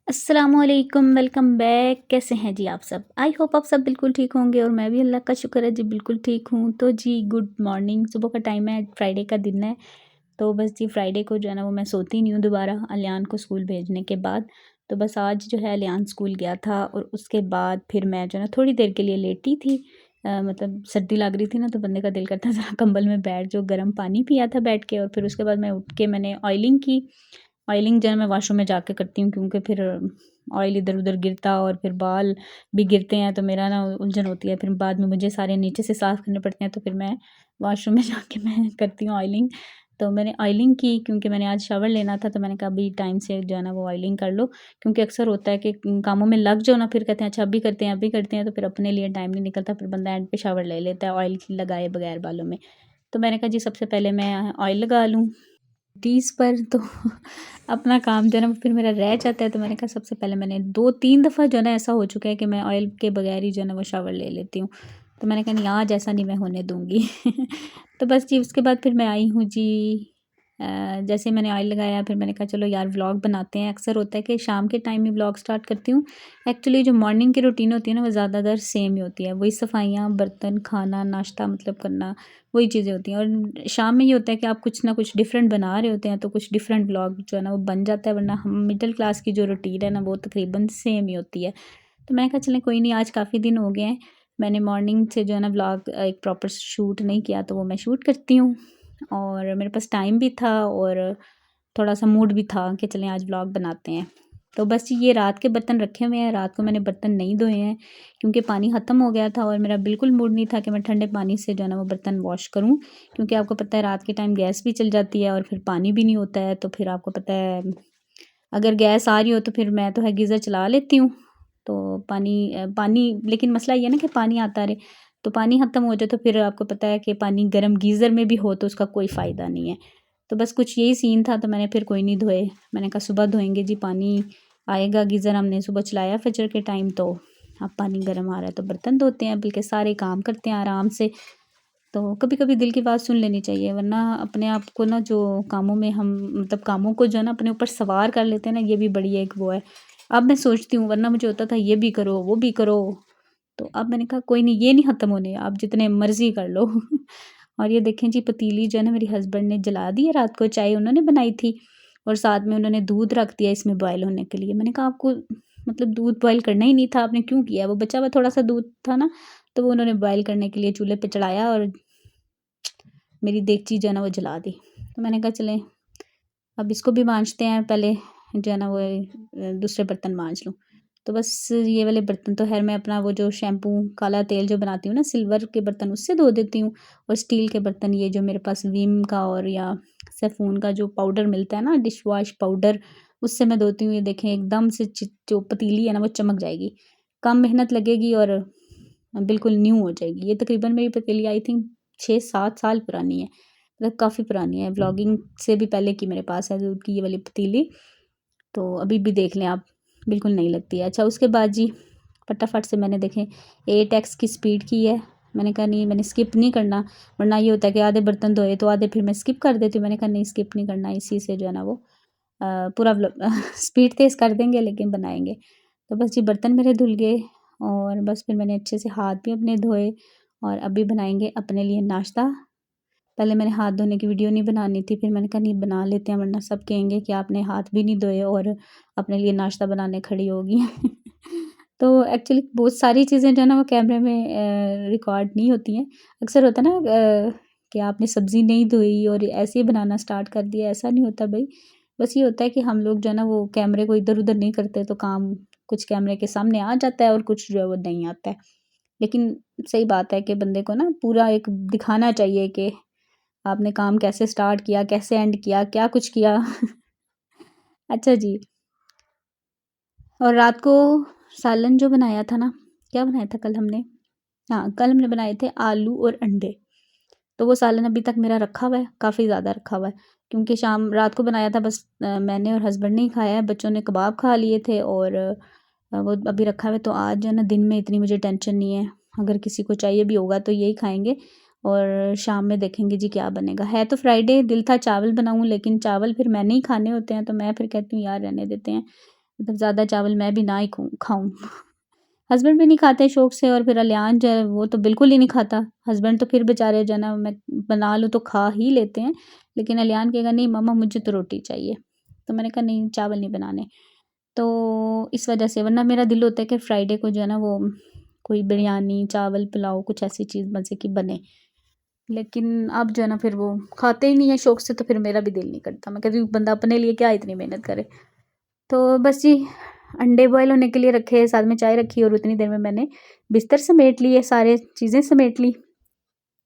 अस्सलामुअलैकुम, welcome back. कैसे हैं जी आप सब? आई होप आप सब बिल्कुल ठीक होंगे और मैं भी अल्लाह का शुक्र है जी बिल्कुल ठीक हूँ। तो जी गुड मॉर्निंग, सुबह का टाइम है, फ्राइडे का दिन है। तो बस जी फ्राइडे को जो है ना वो मैं सोती नहीं हूँ दोबारा अलियान को स्कूल भेजने के बाद। तो बस आज जो है अलियान स्कूल गया था और उसके बाद फिर मैं जो है ना थोड़ी देर के लिए लेटी थी। मतलब सर्दी लग रही थी ना तो बंदे का दिल करता ज़रा कंबल में बैठ जो गर्म पानी पिया था बैठ के, और फिर उसके बाद मैं उठ के मैंने ऑयलिंग की। ऑयलिंग जो है मैं वॉशरूम में जाके करती हूँ क्योंकि फिर ऑयल इधर उधर गिरता और फिर बाल भी गिरते हैं तो मेरा ना उलझन होती है, फिर बाद में मुझे सारे नीचे से साफ़ करने पड़ते हैं, तो फिर मैं वॉशरूम में जाके मैं करती हूँ ऑयलिंग। तो मैंने ऑयलिंग की क्योंकि मैंने आज शावर लेना था, तो मैंने कहा अभी टाइम से जो है ना वो ऑयलिंग कर लो, क्योंकि अक्सर होता है कि कामों में लग जाओ ना फिर कहते हैं अच्छा अभी करते हैं अभी करते हैं, तो फिर अपने लिए टाइम नहीं निकलता, फिर बंदा एंड पे शावर ले लेता है ऑयल लगाए बगैर बालों में। तो मैंने कहा जी सबसे पहले मैं ऑयल लगा लूँ 30 पर, तो अपना काम जो है ना फिर मेरा रह जाता है। तो मैंने कहा सबसे पहले मैंने 2-3 दफ़ा जो है ना ऐसा हो चुका है कि मैं ऑयल के बगैर ही जो है ना वो शावर ले लेती हूँ। तो मैंने कहा नहीं आज ऐसा नहीं मैं होने दूँगी। तो बस जी उसके बाद फिर मैं आई हूँ जी। जैसे मैंने ऑयल लगाया फिर मैंने कहा चलो यार व्लॉग बनाते हैं। अक्सर होता है कि शाम के टाइम में व्लॉग स्टार्ट करती हूँ। एक्चुअली जो मॉर्निंग की रूटीन होती है ना वो ज़्यादातर सेम ही होती है, वही सफाइयाँ, बर्तन, खाना, नाश्ता मतलब करना, वही चीज़ें होती हैं। और शाम में ये होता है कि आप कुछ ना कुछ डिफरेंट बना रहे होते हैं तो कुछ डिफरेंट व्लॉग जो है ना वो बन जाता है, वरना हम मिडिल क्लास की जो रूटीन है ना वो तकरीबन सेम ही होती है। तो मैंने कहा चलें कोई नहीं, आज काफ़ी दिन हो गए हैं मैंने मॉर्निंग से जो है ना व्लॉग एक प्रॉपर शूट नहीं किया, तो वो मैं शूट करती हूँ। और मेरे पास टाइम भी था और थोड़ा सा मूड भी था कि चलें आज व्लॉग बनाते हैं। तो बस ये रात के बर्तन रखे हुए हैं, रात को मैंने बर्तन नहीं धोए हैं क्योंकि पानी ख़त्म हो गया था और मेरा बिल्कुल मूड नहीं था कि मैं ठंडे पानी से जो है ना वो बर्तन वॉश करूं, क्योंकि आपको पता है रात के टाइम गैस भी चल जाती है और फिर पानी भी नहीं होता है। तो फिर आपको पता है अगर गैस आ रही हो तो फिर मैं तो है गीज़र चला लेती हूँ। तो पानी लेकिन मसला ये है ना कि पानी आता रहे, तो पानी ख़त्म हो जाए तो फिर आपको पता है कि पानी गर्म गीज़र में भी हो तो उसका कोई फ़ायदा नहीं है। तो बस कुछ यही सीन था, तो मैंने फिर कोई नहीं धोए। मैंने कहा सुबह धोएंगे जी, पानी आएगा गीज़र, हमने सुबह चलाया फजर के टाइम, तो अब पानी गर्म आ रहा है तो बर्तन धोते हैं, बल्कि सारे काम करते हैं आराम से। तो कभी कभी दिल की बात सुन लेनी चाहिए, वरना अपने आप को ना जो कामों में हम मतलब कामों को जो है ना अपने ऊपर सवार कर लेते हैं ना, ये भी बड़ी एक वो है। अब मैं सोचती हूँ वरना मुझे होता था ये भी करो वो भी करो, तो अब मैंने कहा कोई नहीं, ये नहीं ख़त्म होने, आप जितने मर्ज़ी कर लो। और ये देखें जी पतीली जो है ना मेरी हस्बैंड ने जला दी है, रात को चाय उन्होंने बनाई थी और साथ में उन्होंने दूध रख दिया इसमें बॉयल होने के लिए। मैंने कहा आपको मतलब दूध बॉयल करना ही नहीं था, आपने क्यों किया? वो बचा हुआ थोड़ा सा दूध था ना, तो वो उन्होंने बॉयल करने के लिए चूल्हे पे चढ़ाया और मेरी देगची जो है ना वो जला दी। तो मैंने कहा चलें अब इसको भी मांजते हैं, पहले जो है ना वो दूसरे बर्तन मांज लूँ। तो बस ये वाले बर्तन तो खैर मैं अपना वो जो शैम्पू काला तेल जो बनाती हूँ ना सिल्वर के बर्तन उससे धो देती हूँ, और स्टील के बर्तन ये जो मेरे पास विम का और या सेफून का जो पाउडर मिलता है ना डिश वॉश पाउडर, उससे मैं धोती हूँ। ये देखें एकदम से जो पतीली है ना वो चमक जाएगी, कम मेहनत लगेगी और बिल्कुल न्यू हो जाएगी। ये तकरीबन मेरी पतीली आई थिंक 6-7 साल पुरानी है, मतलब काफ़ी पुरानी है, व्लॉगिंग से भी पहले की मेरे पास है दूध की ये वाली पतीली। तो अभी भी देख लें आप, बिल्कुल नहीं लगती है। अच्छा उसके बाद जी फटाफट से मैंने देखें 8x की स्पीड की है। मैंने कहा नहीं मैंने स्किप नहीं करना, वरना ये होता है कि आधे बर्तन धोए तो आधे फिर मैं स्किप कर देती हूँ। मैंने कहा नहीं स्किप नहीं करना, इसी से जो है ना वो पूरा स्पीड तेज़ कर देंगे लेकिन बनाएंगे। तो बस जी बर्तन मेरे धुल गए और बस फिर मैंने अच्छे से हाथ भी अपने धोए और अभी बनाएंगे अपने लिए नाश्ता। पहले मैंने हाथ धोने की वीडियो नहीं बनानी थी, फिर मैंने कहा नहीं बना लेते हैं, वरना सब कहेंगे कि आपने हाथ भी नहीं धोए और अपने लिए नाश्ता बनाने खड़ी होगी। तो एक्चुअली बहुत सारी चीज़ें जो है ना वो कैमरे में रिकॉर्ड नहीं होती हैं। अक्सर होता है ना कि आपने सब्ज़ी नहीं धोई और ऐसे ही बनाना स्टार्ट कर दिया, ऐसा नहीं होता भाई। बस ये होता है कि हम लोग जो है ना वो कैमरे को इधर उधर नहीं करते, तो काम कुछ कैमरे के सामने आ जाता है और कुछ जो है वो नहीं आता है। लेकिन सही बात है कि बंदे को ना पूरा एक दिखाना चाहिए कि आपने काम कैसे स्टार्ट किया, कैसे एंड किया, क्या कुछ किया। अच्छा जी, और रात को सालन जो बनाया था ना, क्या बनाया था कल हमने? हाँ, कल हमने बनाए थे आलू और अंडे। तो वो सालन अभी तक मेरा रखा हुआ है, काफ़ी ज़्यादा रखा हुआ है, क्योंकि शाम रात को बनाया था बस मैंने और हस्बैंड ने ही खाया है, बच्चों ने कबाब खा लिए थे और वो अभी रखा हुआ है। तो आज जो है ना दिन में इतनी मुझे टेंशन नहीं है, अगर किसी को चाहिए भी होगा तो यही खाएंगे और शाम में देखेंगे जी क्या बनेगा। है तो फ्राइडे, दिल था चावल बनाऊँ लेकिन चावल फिर मैंने ही खाने होते हैं, तो मैं फिर कहती हूँ यार रहने देते हैं। मतलब ज़्यादा चावल मैं भी ना ही खाऊँ। हस्बैंड भी नहीं खाते शौक से, और फिर अलियान जो है वो तो बिल्कुल ही नहीं खाता। हस्बैंड तो फिर बेचारे जो है ना, मैं बना लूँ तो खा ही लेते हैं, लेकिन अलियान कहेगा नहीं मम्मा मुझे तो रोटी चाहिए। तो मैंने कहा नहीं चावल नहीं बनाने। तो इस वजह से, वरना मेरा दिल होता है कि फ्राइडे को जो है ना वो कोई बिरयानी चावल पुलाव कुछ ऐसी चीज़ मज़े की बने, लेकिन अब जो है ना फिर वो खाते ही नहीं है शौक से, तो फिर मेरा भी दिल नहीं करता। मैं कहती हूँ बंदा अपने लिए क्या इतनी मेहनत करे। तो बस जी, अंडे बॉयल होने के लिए रखे, साथ में चाय रखी, और उतनी देर में मैंने बिस्तर समेट लिए, सारे चीज़ें समेट ली,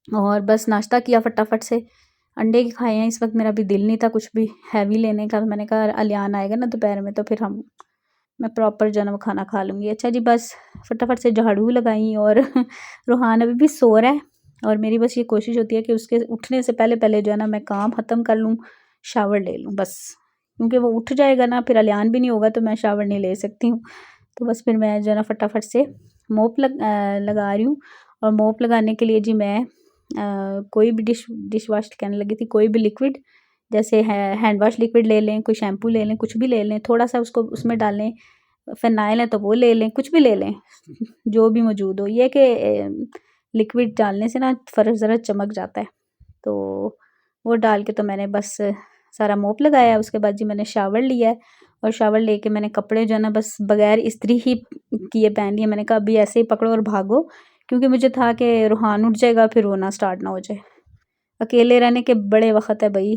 और बस नाश्ता किया फटाफट से। अंडे ही खाए हैं इस वक्त, मेरा भी दिल नहीं था कुछ भी हैवी लेने का। मैंने कहा अलियान आएगा ना दोपहर में तो फिर मैं प्रॉपर जो है ना वो खाना खा लूँगी। अच्छा जी, बस फटाफट से झाड़ू लगाई, और रूहान अभी भी सो रहा है, और मेरी बस ये कोशिश होती है कि उसके उठने से पहले पहले जो है ना मैं काम ख़त्म कर लूँ, शावर ले लूँ बस, क्योंकि वो उठ जाएगा ना फिर अलियान भी नहीं होगा तो मैं शावर नहीं ले सकती हूँ। तो बस फिर मैं जो है ना फटाफट से मोप लगा रही हूँ। और मोप लगाने के लिए जी मैं कोई भी डिश वॉश कहने लगी थी, कोई भी लिक्विड, जैसे हैंड वॉश लिक्विड ले लें, कोई शैम्पू ले लें, कुछ भी ले लें, थोड़ा सा उसको उसमें डालें, फ़िनाइल है तो वो ले लें, कुछ भी ले लें जो भी मौजूद हो। ये कि लिक्विड डालने से ना फ़र्श ज़रा चमक जाता है। तो वो डाल के तो मैंने बस सारा मोप लगाया। उसके बाद जी मैंने शावर लिया है, और शावर लेके मैंने कपड़े जो है ना बस बगैर इस्त्री ही किए पहन लिए। मैंने कहा अभी ऐसे ही पकड़ो और भागो, क्योंकि मुझे था कि रूहान उठ जाएगा फिर रोना स्टार्ट ना हो जाए। अकेले रहने के बड़े वक़्त है भई।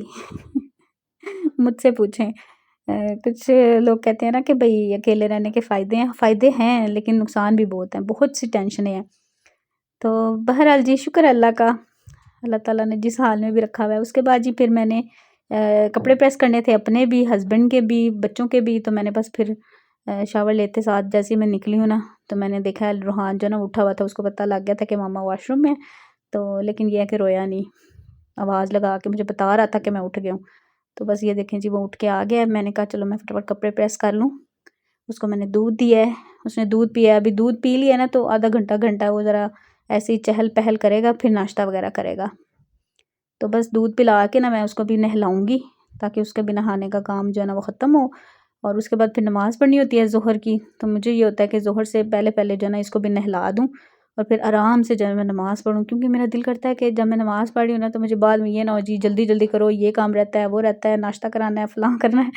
मुझसे पूछें। कुछ लोग कहते हैं ना कि भई अकेले रहने के फ़ायदे हैं लेकिन नुकसान भी बहुत हैं, बहुत सी टेंशनें हैं। तो बहरहाल जी शुक्र है अल्लाह का, अल्लाह ताला ने जिस हाल में भी रखा हुआ है। उसके बाद जी फिर मैंने कपड़े प्रेस करने थे, अपने भी, हस्बैंड के भी, बच्चों के भी। तो मैंने बस फिर शावर लेते साथ जैसे ही मैं निकली हूँ ना, तो मैंने देखा रूहान जो ना उठा हुआ था, उसको पता लग गया था कि मामा वॉशरूम में। तो लेकिन ये है कि रोया नहीं, आवाज़ लगा के मुझे बता रहा था कि मैं उठ गया हूँ। तो बस ये देखें जी वो उठ के आ गया है। मैंने कहा चलो मैं फटाफट कपड़े प्रेस कर लूँ। उसको मैंने दूध दिया है, उसने दूध पिया है। अभी दूध पी लिया ना तो आधा घंटा घंटा वो ज़रा ऐसे ही चहल पहल करेगा, फिर नाश्ता वगैरह करेगा। तो बस दूध पिला के ना मैं उसको भी नहलाऊँगी, ताकि उसके भी नहाने का काम जो है ना वो ख़त्म हो। और उसके बाद फिर नमाज़ पढ़नी होती है ज़ोहर की, तो मुझे ये होता है कि ज़ोहर से पहले पहले जो है ना इसको भी नहला दूँ, और फिर आराम से जो है मैं नमाज़ पढ़ूँ। क्योंकि मेरा दिल करता है कि जब मैं नमाज़ पढ़ रही हूँ ना तो मुझे बाद में ये ना हो जी जल्दी जल्दी करो, ये काम रहता है, वो रहता है, नाश्ता कराना है, फ़लाँ करना है।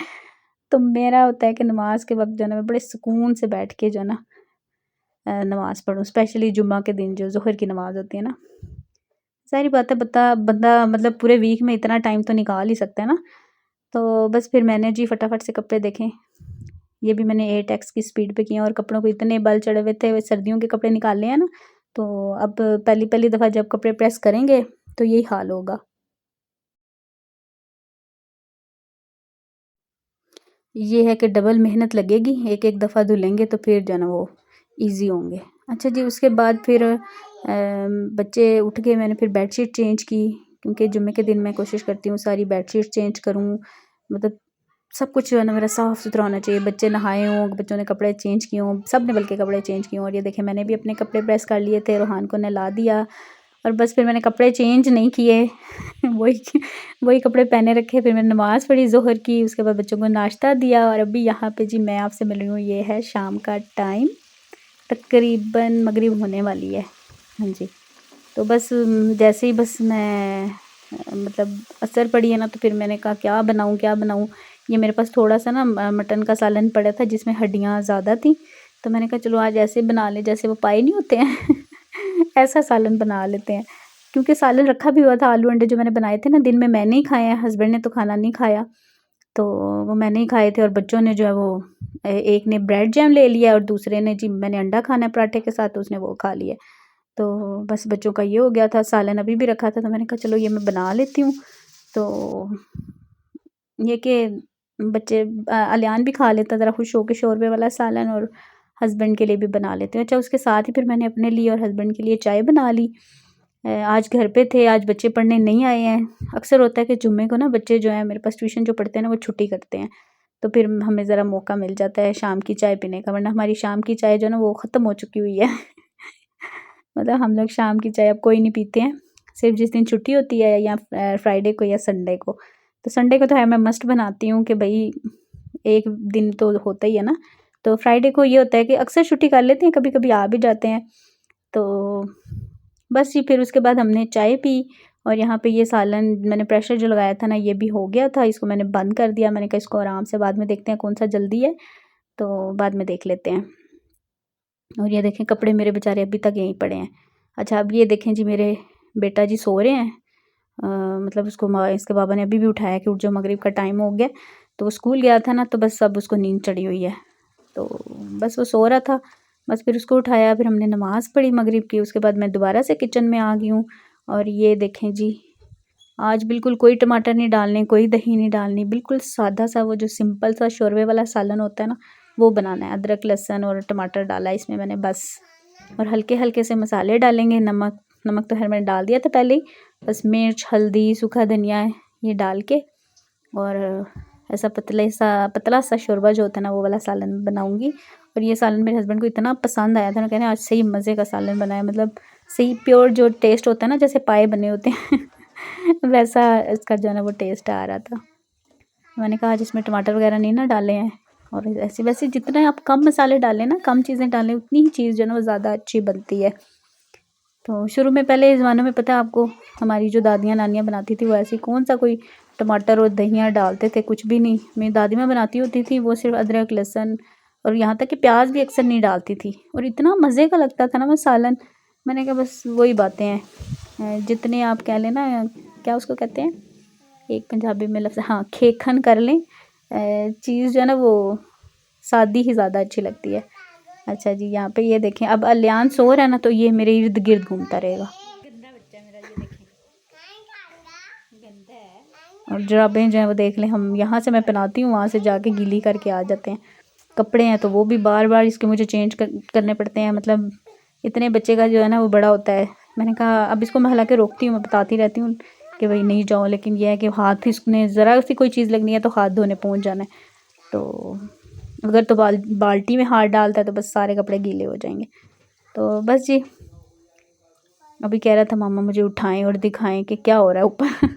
तो मेरा होता है कि नमाज़ के वक़्त जो है ना मैं बड़े सुकून से बैठ के जो है ना नमाज़ पढूँ, स्पेशली जुम्मा के दिन जो ज़ोहर की नमाज़ होती है ना। ज़ाहिर बात है बता बंदा मतलब पूरे वीक में इतना टाइम तो निकाल ही सकता है ना। तो बस फिर मैंने जी फटाफट से कपड़े देखें, ये भी मैंने 8x की स्पीड पे किए हैं, और कपड़ों को इतने बल चढ़े हुए थे, सर्दियों के कपड़े निकालने हैं ना, तो अब पहली पहली दफ़ा जब कपड़े प्रेस करेंगे तो यही हाल होगा। ये है कि डबल मेहनत लगेगी, एक-एक दफ़ा धुलेंगे तो फिर जो है ना वो ईज़ी होंगे। अच्छा जी, उसके बाद फिर बच्चे उठ गए, मैंने फिर बेडशीट चेंज की, क्योंकि जुम्मे के दिन मैं कोशिश करती हूँ सारी बेडशीट चेंज करूँ। मतलब सब कुछ जो है ना मेरा साफ़-सुथरा होना चाहिए। बच्चे नहाए हों, बच्चों ने कपड़े चेंज किए हों, सब ने बल्कि कपड़े चेंज किए हों। और ये देखें मैंने भी अपने कपड़े प्रेस कर लिए थे, रूहान को नहला दिया, और बस फिर मैंने कपड़े चेंज नहीं किए। वही वही कपड़े पहने रखे। फिर मैंने नमाज़ पढ़ी ज़ोहर की, उसके बाद बच्चों को नाश्ता दिया, और अभी यहाँ पे जी मैं आपसे मिल रही हूँ। ये है शाम का टाइम, तकरीबन मगरिब होने वाली है। हाँ जी, तो बस जैसे ही बस मैं मतलब असर पड़ी है ना, तो फिर मैंने कहा क्या बनाऊँ क्या बनाऊँ। ये मेरे पास थोड़ा सा ना मटन का सालन पड़ा था जिसमें हड्डियाँ ज़्यादा थी, तो मैंने कहा चलो आज ऐसे बना लें जैसे वो पाए नहीं होते हैं। ऐसा सालन बना लेते हैं। क्योंकि सालन रखा भी हुआ था, आलू अंडे जो मैंने बनाए थे ना दिन में, मैंने ही खाए हैं, हस्बैंड ने तो खाना नहीं खाया। तो वो मैंने ही खाए थे, और बच्चों ने जो है वो एक ने ब्रेड जैम ले लिया, और दूसरे ने जी मैंने अंडा खाना है पराठे के साथ, तो उसने वो खा लिया। तो बस बच्चों का ये हो गया था। सालन अभी भी रखा था, तो मैंने कहा चलो ये मैं बना लेती हूँ। तो ये कि बच्चे अलियान भी खा लेता ज़रा खुश होके शोरबे वाला सालन, और हस्बैंड के लिए भी बना लेते हैं। अच्छा, उसके साथ ही फिर मैंने अपने लिए और हस्बैंड के लिए चाय बना ली। आज घर पे थे, आज बच्चे पढ़ने नहीं आए हैं। अक्सर होता है कि जुम्मे को ना बच्चे जो हैं मेरे पास ट्यूशन जो पढ़ते हैं ना वो छुट्टी करते हैं, तो फिर हमें ज़रा मौका मिल जाता है शाम की चाय पीने का, वरना हमारी शाम की चाय जो है ना वो ख़त्म हो चुकी हुई है। मतलब हम लोग शाम की चाय अब कोई नहीं पीते हैं, सिर्फ जिस दिन छुट्टी होती है या फ्राइडे को या संडे को। तो संडे को तो है मैं मस्ट बनाती हूँ कि भाई एक दिन तो होता ही है ना। तो फ्राइडे को ये होता है कि अक्सर छुट्टी कर लेते हैं, कभी कभी आ भी जाते हैं। तो बस जी फिर उसके बाद हमने चाय पी और यहाँ पे ये सालन मैंने प्रेशर जो लगाया था ना ये भी हो गया था, इसको मैंने बंद कर दिया। मैंने कहा इसको आराम से बाद में देखते हैं कौन सा जल्दी है, तो बाद में देख लेते हैं। और ये देखें कपड़े मेरे बेचारे अभी तक यहीं पड़े हैं। अच्छा अब ये देखें जी मेरे बेटा जी सो रहे हैं। मतलब उसको इसके बाबा ने अभी भी उठाया कि उठ जाओ मगरिब का टाइम हो गया। तो वो स्कूल गया था ना, तो बस अब उसको नींद चढ़ी हुई है, तो बस वो सो रहा था। बस फिर उसको उठाया, फिर हमने नमाज़ पढ़ी मगरिब की। उसके बाद मैं दोबारा से किचन में आ गई हूँ। और ये देखें जी आज बिल्कुल कोई टमाटर नहीं डालने, कोई दही नहीं डालनी, बिल्कुल सादा सा वो जो सिंपल सा शोरबे वाला सालन होता है ना वो बनाना है। अदरक लहसुन और टमाटर डाला इसमें मैंने बस, और हल्के हल्के से मसाले डालेंगे। नमक नमक तो खैर मैंने डाल दिया था पहले ही। बस मिर्च, हल्दी, सूखा धनिया ये डाल के और ऐसा पतला सा शोरबा जो होता है ना वो वाला सालन बनाऊंगी। और ये सालन मेरे हस्बैंड को इतना पसंद आया था ना, कहने आज सही मज़े का सालन बनाया, मतलब सही प्योर जो टेस्ट होता है ना जैसे पाए बने होते हैं वैसा इसका जो है ना वो टेस्ट आ रहा था। मैंने कहा आज इसमें टमाटर वगैरह नहीं ना डाले हैं। और ऐसे वैसे जितना आप कम मसाले डालें ना, कम चीज़ें डालें, उतनी ही चीज़ जो है ना वो ज़्यादा अच्छी बनती है। तो शुरू में पहले ज़माने में पता है आपको, हमारी जो दादियाँ नानियाँ बनाती थी वो ऐसी कौन सा कोई टमाटर और दहियाँ डालते थे, कुछ भी नहीं। मेरी दादी माँ बनाती होती थी वो सिर्फ अदरक लहसुन और यहाँ तक कि प्याज भी अक्सर नहीं डालती थी, और इतना मज़े का लगता था ना वो सालन। मैंने कहा बस वही बातें हैं, जितने आप कह लें ना, क्या उसको कहते हैं एक पंजाबी में लफ्ज़, हाँ खेखन कर लें, चीज़ जो है ना वो सादी ही ज़्यादा अच्छी लगती है। अच्छा जी यहाँ पे ये देखें अब अलियान सो रहा है ना, तो ये मेरे इर्द गिर्द घूमता रहेगा। गंदा बच्चा मेरा, ये देखें गंदा है। और जुराबें जो हैं वो देख लें, हम यहाँ से मैं पहनाती हूँ, वहाँ से जाके गीली करके आ जाते हैं। कपड़े हैं तो वो भी बार बार इसके मुझे चेंज करने पड़ते हैं। मतलब इतने बच्चे का जो है ना वो बड़ा होता है। मैंने कहा अब इसको मैं हालांकि रोकती हूँ, मैं बताती रहती हूँ कि भाई नहीं जाओ, लेकिन यह है कि हाथ इसने ज़रा सी कोई चीज़ लगनी है तो हाथ धोने पहुँच जाना है। तो अगर तो बाल्टी में हाथ डालता है तो बस सारे कपड़े गीले हो जाएंगे। तो बस जी अभी कह रहा था मामा मुझे उठाएं और दिखाएं कि क्या हो रहा है ऊपर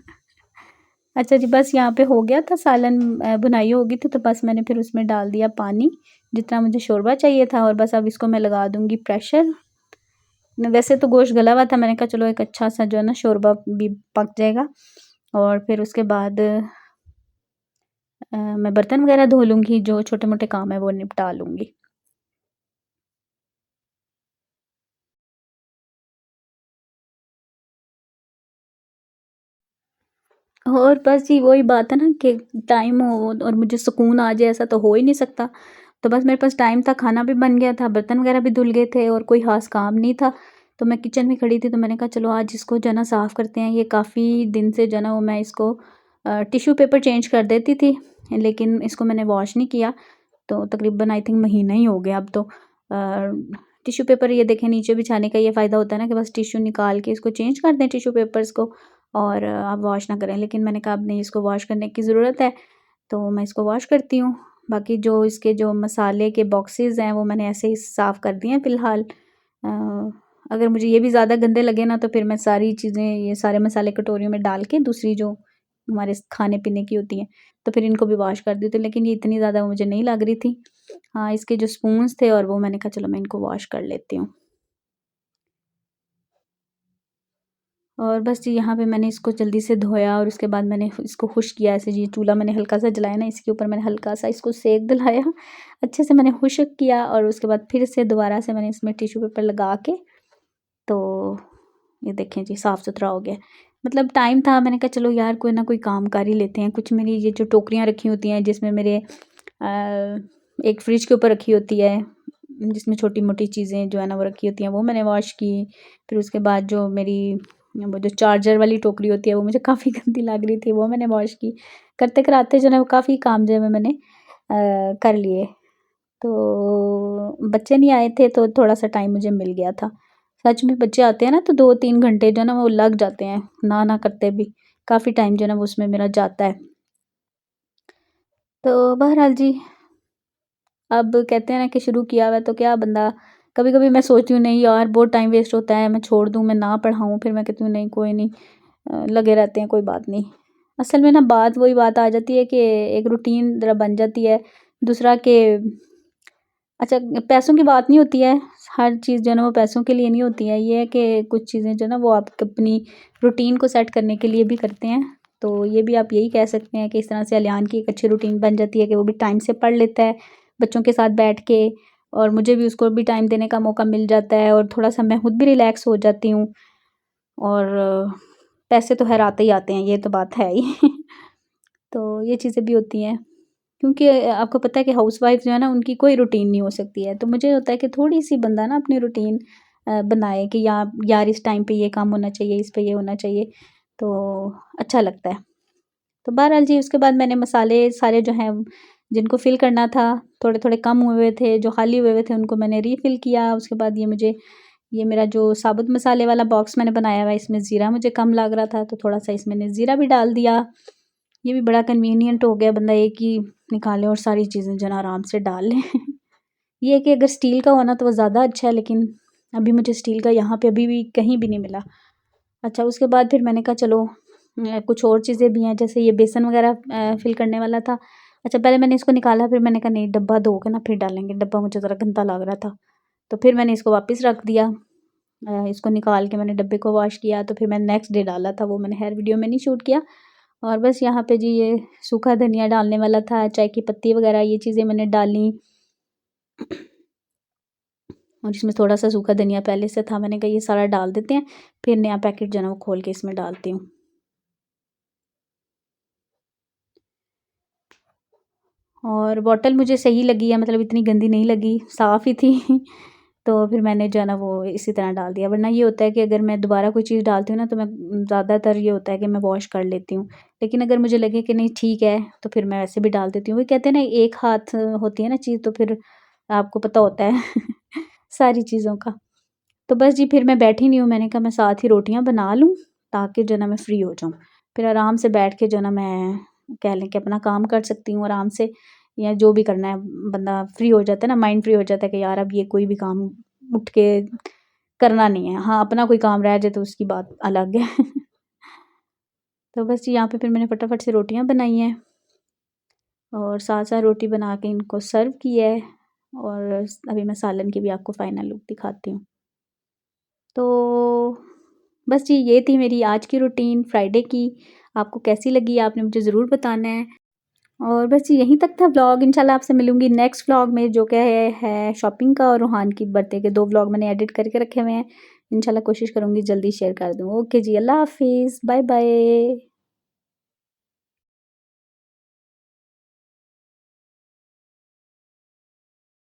अच्छा जी बस यहाँ पे हो गया था सालन, बुनाई हो गई थी, तो बस मैंने फिर उसमें डाल दिया पानी जितना मुझे शोरबा चाहिए था। और बस अब इसको मैं लगा दूँगी प्रेशर। वैसे तो गोश्त गला हुआ था, मैंने कहा चलो एक अच्छा सा जो है ना शोरबा भी पक जाएगा। और फिर उसके बाद मैं बर्तन वगैरह धो लूँगी, जो छोटे मोटे काम है वो निपटा लूँगी। और बस जी वही बात है ना कि टाइम हो और मुझे सुकून आ जाए, ऐसा तो हो ही नहीं सकता। तो बस मेरे पास टाइम था, खाना भी बन गया था, बर्तन वगैरह भी धुल गए थे और कोई ख़ास काम नहीं था। तो मैं किचन में खड़ी थी, तो मैंने कहा चलो आज इसको जो है ना साफ़ करते हैं। ये काफ़ी दिन से जो है ना वो मैं इसको टिश्यू पेपर चेंज कर देती थी, लेकिन इसको मैंने वॉश नहीं किया। तो तकरीबन आई थिंक महीना ही हो गया अब तो। टिश्यू पेपर ये देखें नीचे बिछाने का ये फ़ायदा होता है ना कि बस टिश्यू निकाल के इसको चेंज कर दें टिश्यू पेपर्स को, और आप वॉश ना करें। लेकिन मैंने कहा अब नहीं, इसको वॉश करने की ज़रूरत है, तो मैं इसको वॉश करती हूँ। बाकी जो इसके जो मसाले के बॉक्सेस हैं वो मैंने ऐसे ही साफ़ कर दिए हैं फ़िलहाल। अगर मुझे ये भी ज़्यादा गंदे लगे ना तो फिर मैं सारी चीज़ें, ये सारे मसाले कटोरियों में डाल के दूसरी जो हमारे खाने पीने की होती हैं तो फिर इनको भी वॉश कर देती हूँ। लेकिन ये इतनी ज़्यादा मुझे नहीं लग रही थी। हाँ इसके जो स्पून्स थे और वो मैंने कहा चलो मैं इनको वॉश कर लेती हूँ। और बस जी यहाँ पे मैंने इसको जल्दी से धोया और उसके बाद मैंने इसको खुश किया। ऐसे जी चूल्हा मैंने हल्का सा जलाया ना, इसके ऊपर मैंने हल्का सा इसको सेक दिलाया, अच्छे से मैंने खुश्क किया। और उसके बाद फिर से दोबारा से मैंने इसमें टिश्यू पेपर लगा के, तो ये देखें जी साफ़ सुथरा हो गया। मतलब टाइम था, मैंने कहा चलो यार कोई ना कोई काम कर ही लेते हैं। कुछ मेरी ये जो टोकरियाँ रखी होती हैं जिसमें मेरे एक फ्रिज के ऊपर रखी होती है जिसमें छोटी मोटी चीज़ें जो है ना वो रखी होती हैं, वो मैंने वॉश की। फिर उसके बाद जो मेरी वो जो चार्जर वाली टोकरी होती है वो मुझे काफ़ी गंदी लग रही थी, वो मैंने वॉश की। करते कराते जो है वो काफ़ी काम जो है मैंने कर लिए। तो बच्चे नहीं आए थे तो थोड़ा सा टाइम मुझे मिल गया था। सच में बच्चे आते हैं ना तो 2-3 घंटे जो है ना वो लग जाते हैं, ना करते भी काफ़ी टाइम जो है ना वो उसमें मेरा जाता है। तो बहरहाल जी अब कहते हैं ना कि शुरू किया हुआ है तो क्या बंदा, कभी कभी मैं सोचती हूँ नहीं यार बहुत टाइम वेस्ट होता है, मैं छोड़ दूँ, मैं ना पढ़ाऊँ। फिर मैं कहती हूँ नहीं कोई नहीं, लगे रहते हैं कोई बात नहीं। असल में ना बात वही बात आ जाती है कि एक रूटीन ज़रा बन जाती है। दूसरा कि अच्छा पैसों की बात नहीं होती है, हर चीज़ जो है ना वो पैसों के लिए नहीं होती है। ये है कि कुछ चीज़ें जो है ना वो आप अपनी रूटीन को सेट करने के लिए भी करते हैं। तो ये भी आप यही कह सकते हैं कि इस तरह से अलियान की एक अच्छी रूटीन बन जाती है कि वो भी टाइम से पढ़ लेता है बच्चों के साथ बैठ के, और मुझे भी उसको भी टाइम देने का मौका मिल जाता है और थोड़ा-सा मैं खुद भी रिलैक्स हो जाती हूँ। और पैसे तो खैर आते ही आते हैं, ये तो बात है ही। तो ये चीज़ें भी होती हैं, क्योंकि आपको पता है कि हाउसवाइफ जो है ना उनकी कोई रूटीन नहीं हो सकती है। तो मुझे होता है कि थोड़ी-सी बंदा ना अपनी रूटीन बनाए कि यार इस टाइम पे ये काम होना चाहिए, इस पे ये होना चाहिए, तो अच्छा लगता है। तो बहरहाल जी उसके बाद मैंने मसाले सारे जो हैं जिनको फ़िल करना था, थोड़े-थोड़े कम हुए हुए थे, जो खाली हुए हुए थे उनको मैंने रीफ़िल किया। उसके बाद ये मेरा जो साबुत मसाले वाला बॉक्स मैंने बनाया हुआ है, इसमें ज़ीरा मुझे कम लग रहा था तो थोड़ा-सा इसमें मैंने ज़ीरा भी डाल दिया। ये भी बड़ा कन्वीनियंट हो गया, बंदा एक ही निकाले और सारी चीज़ें जो है ना आराम से डाल लें। ये है कि अगर स्टील का हो ना तो वो ज़्यादा अच्छा है, लेकिन अभी मुझे स्टील का यहाँ पे अभी भी कहीं भी नहीं मिला। अच्छा उसके बाद फिर मैंने कहा चलो कुछ और चीज़ें भी हैं, जैसे ये बेसन वगैरह फ़िल करने वाला था। अच्छा पहले मैंने इसको निकाला, फिर मैंने कहा नहीं डब्बा धो के ना फिर डालेंगे, डब्बा मुझे ज़रा गंदा लग रहा था। तो फिर मैंने इसको वापस रख दिया। इसको निकाल के मैंने डब्बे को वॉश किया, तो फिर मैंने नेक्स्ट डे डाला था, वो मैंने खैर वीडियो में नहीं शूट किया। और बस यहाँ पे जी ये सूखा धनिया डालने वाला था, चाय की पत्ती वगैरह ये चीज़ें मैंने डाली। और इसमें थोड़ा-सा सूखा धनिया पहले से था, मैंने कहा ये सारा डाल देते हैं, फिर नया पैकेट जो है ना वो खोल के इसमें डालती हूँ। और बॉटल मुझे सही लगी है, मतलब इतनी गंदी नहीं लगी, साफ़ ही थी। तो फिर मैंने जो है ना वो इसी तरह डाल दिया, वरना ये होता है कि अगर मैं दोबारा कोई चीज़ डालती हूँ ना तो मैं ज़्यादातर ये होता है कि मैं वॉश कर लेती हूँ। लेकिन अगर मुझे लगे कि नहीं ठीक है, तो फिर मैं वैसे भी डाल देती हूँ। वो कहते हैं ना एक हाथ होती है ना चीज़, तो फिर आपको पता होता है सारी चीज़ों का। तो बस जी फिर मैं बैठी नहीं हूँ, मैंने कहा मैं साथ ही रोटियाँ बना लूँ ताकि जो है ना मैं फ्री हो जाऊँ। फिर आराम से बैठ के जो है ना मैं कह लें कि अपना काम कर सकती हूँ आराम से, या जो भी करना है बंदा फ्री हो जाता है ना, माइंड फ्री हो जाता है कि यार अब ये कोई भी काम उठ के करना नहीं है। हाँ, अपना कोई काम रह जाए तो उसकी बात अलग है। तो बस जी यहाँ पे फिर मैंने फटाफट से रोटियाँ बनाई हैं और साथ-साथ रोटी बना के इनको सर्व किया है, और अभी मैं सालन की भी आपको फाइनल लुक दिखाती हूँ। तो बस जी ये थी मेरी आज की रूटीन फ्राइडे की। आपको कैसी लगी आपने मुझे ज़रूर बताना है। और बस जी यहीं तक था व्लॉग, इंशाल्लाह आपसे मिलूँगी नेक्स्ट व्लॉग में, जो क्या है शॉपिंग का और रूहान की बर्थडे के 2 व्लॉग मैंने एडिट करके रखे हुए हैं। इंशाल्लाह कोशिश करूँगी जल्दी शेयर कर दूँ। ओके जी, अल्लाह हाफ़िज़, बाय बाय।